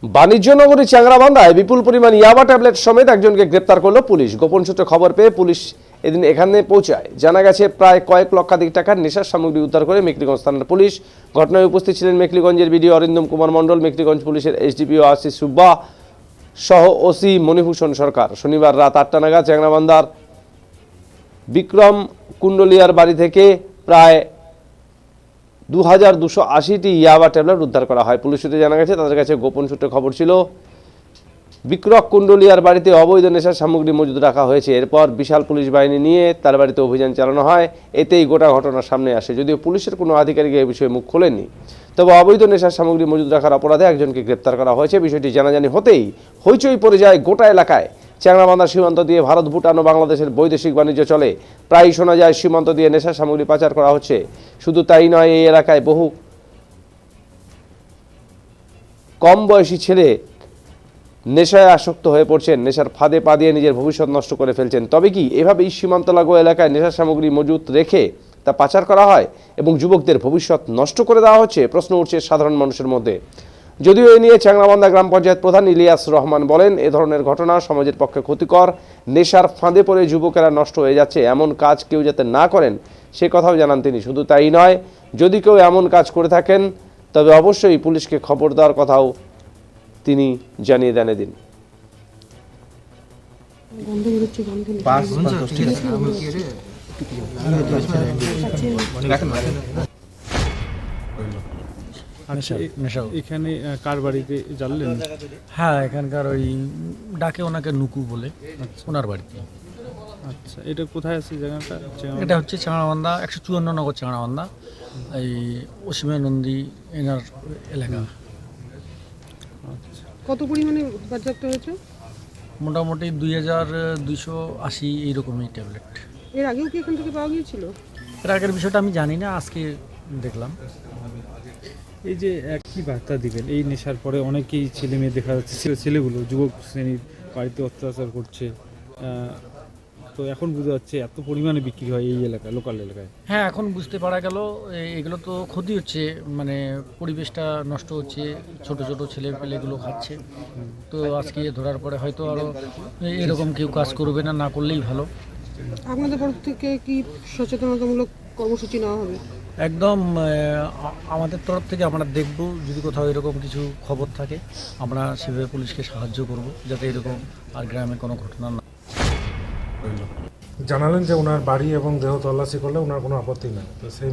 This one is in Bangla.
বাণিজ্য নগরী চ্যাংরাবান্ধায় বিপুল পরিমাণ ইয়াবা ট্যাবলেট সমেত একজনকে গ্রেপ্তার করল পুলিশ। গোপন সূত্রে খবর পেয়ে পুলিশ এদিন এখানে পৌঁছায়। জানা গেছে প্রায় কয়েক লক্ষাধিক টাকার নেশার সামগ্রী উদ্ধার করে মেখলিগঞ্জ থানার পুলিশ। ঘটনায় উপস্থিত ছিলেন মেখলিগঞ্জের বিডিও অরিন্দম কুমার মণ্ডল, মেখলিগঞ্জ পুলিশের এসডিপিও আশিস সুব্বা সহ ওসি মণিভূষণ সরকার। শনিবার রাত 8টা নাগাদ চ্যাংরাবান্ধার বিক্রম কুণ্ডলিয়ার বাড়ি থেকে প্রায় 2280টি ইয়াবা ট্যাবলেট উদ্ধার করা হয়। পুলিশ সূত্রে জানা গেছে তাদের কাছে গোপন সূত্রে খবর ছিল বিক্রম কুণ্ডলিয়ার বাড়িতে অবৈধ নেশার সামগ্রী মজুদ রাখা হয়েছে। এরপর বিশাল পুলিশ বাহিনী নিয়ে তার বাড়িতে অভিযান চালানো হয়। এতেই গোটা ঘটনার সামনে আসে। যদিও পুলিশের কোনো আধিকারিক এই বিষয়ে মুখ খোলেননি, তবে অবৈধ নেশার সামগ্রী মজুদ রাখার অপরাধে একজনকে গ্রেপ্তার করা হয়েছে। বিষয়টি জানাজানি হতেই হইচই পড়ে যায় গোটা এলাকায়। চ্যাংরাবান্ধা সীমান্ত দিয়ে ভারত, ভুটান ও বাংলাদেশের বৈদেশিক বাণিজ্য চলে। প্রায়ই শোনা যায় সীমান্ত দিয়ে নেশার সামগ্রী পাচার করা হচ্ছে। শুধু তাই নয়, এই এলাকায় বহু কম বয়সী ছেলে নেশায় আসক্ত হয়ে পড়ছেন, নেশার ফাঁদে পা দিয়ে নিজের ভবিষ্যৎ নষ্ট করে ফেলছেন। তবে কি এভাবেই সীমান্ত লাগোয়া এলাকায় নেশার সামগ্রী মজুত রেখে তা পাচার করা হয় এবং যুবকদের ভবিষ্যৎ নষ্ট করে দেওয়া হচ্ছে? প্রশ্ন উঠছে সাধারণ মানুষের মধ্যে। যদিও এ নিয়ে চ্যাংরাবান্ধা গ্রাম পঞ্চায়েত প্রধান ইলিয়াস রহমান বলেন, এ ধরনের ঘটনা সমাজের পক্ষে ক্ষতিকর। নেশার ফাঁদে পড়ে যুবকেরা নষ্ট হয়ে যাচ্ছে, এমন কাজ কেউ যাতে না করেন সে কথাও জানান তিনি। শুধু তাই নয়, যদি কেউ এমন কাজ করে থাকেন তবে অবশ্যই পুলিশকে খবর দেওয়ার কথাও তিনি জানিয়ে দেন। এদিন এখানে কার বাড়িতে জানলেন? হ্যাঁ, এখানকার ওই ডাকে ওনাকে নুকু বলে, ওনার বাড়িতে। আচ্ছা, এটা কোথায় আছে জায়গাটা? এটা হচ্ছে চ্যাংরাবান্ধা 154 নগর চ্যাংরাবান্ধা, এই অসীমা নন্দী এনার এলাকা। কত পরিমাণে বাজেয়াপ্ত হয়েছে? মোটামুটি 2280 এইরকমই ট্যাবলেট। এর আগেও কি এখান থেকে পাওয়া গিয়েছিল? এর আগের বিষয়টা আমি জানি না, আজকে দেখলাম। এই যে কি বার্তা দিবেন এই নেশার পরে? অনেকেই ছেলে মেয়ে দেখা যাচ্ছে, ছেলেগুলো যুবক শ্রেণীর বাড়িতে অত্যাচার করছে, তো এখন বোঝা যাচ্ছে এত পরিমাণে বিক্রি হয় এই এলাকায়, লোকাল এলাকায়। হ্যাঁ, এখন বুঝতে পারা গেল এগুলো তো ক্ষতি হচ্ছে, মানে পরিবেশটা নষ্ট হচ্ছে, ছোট ছোট ছেলে পেলেগুলো খাচ্ছে। তো আজকে ধরার পরে হয়তো আরও এরকম কেউ কাজ করবে না, না করলেই ভালো। আপনাদের তরফ থেকে কি সচেতনতামূলক কর্মসূচি নেওয়া হবে? একদম, আমাদের তরফ থেকে আমরা দেখব, যদি কোথাও এরকম কিছু খবর থাকে আমরা সেভাবে পুলিশকে সাহায্য করব, যাতে এরকম আর গ্রামে কোনো ঘটনা না। জানালেন যে ওনার বাড়ি এবং দেহ তল্লাশি করলে ওনার কোনো আপত্তি নেই, তো সেই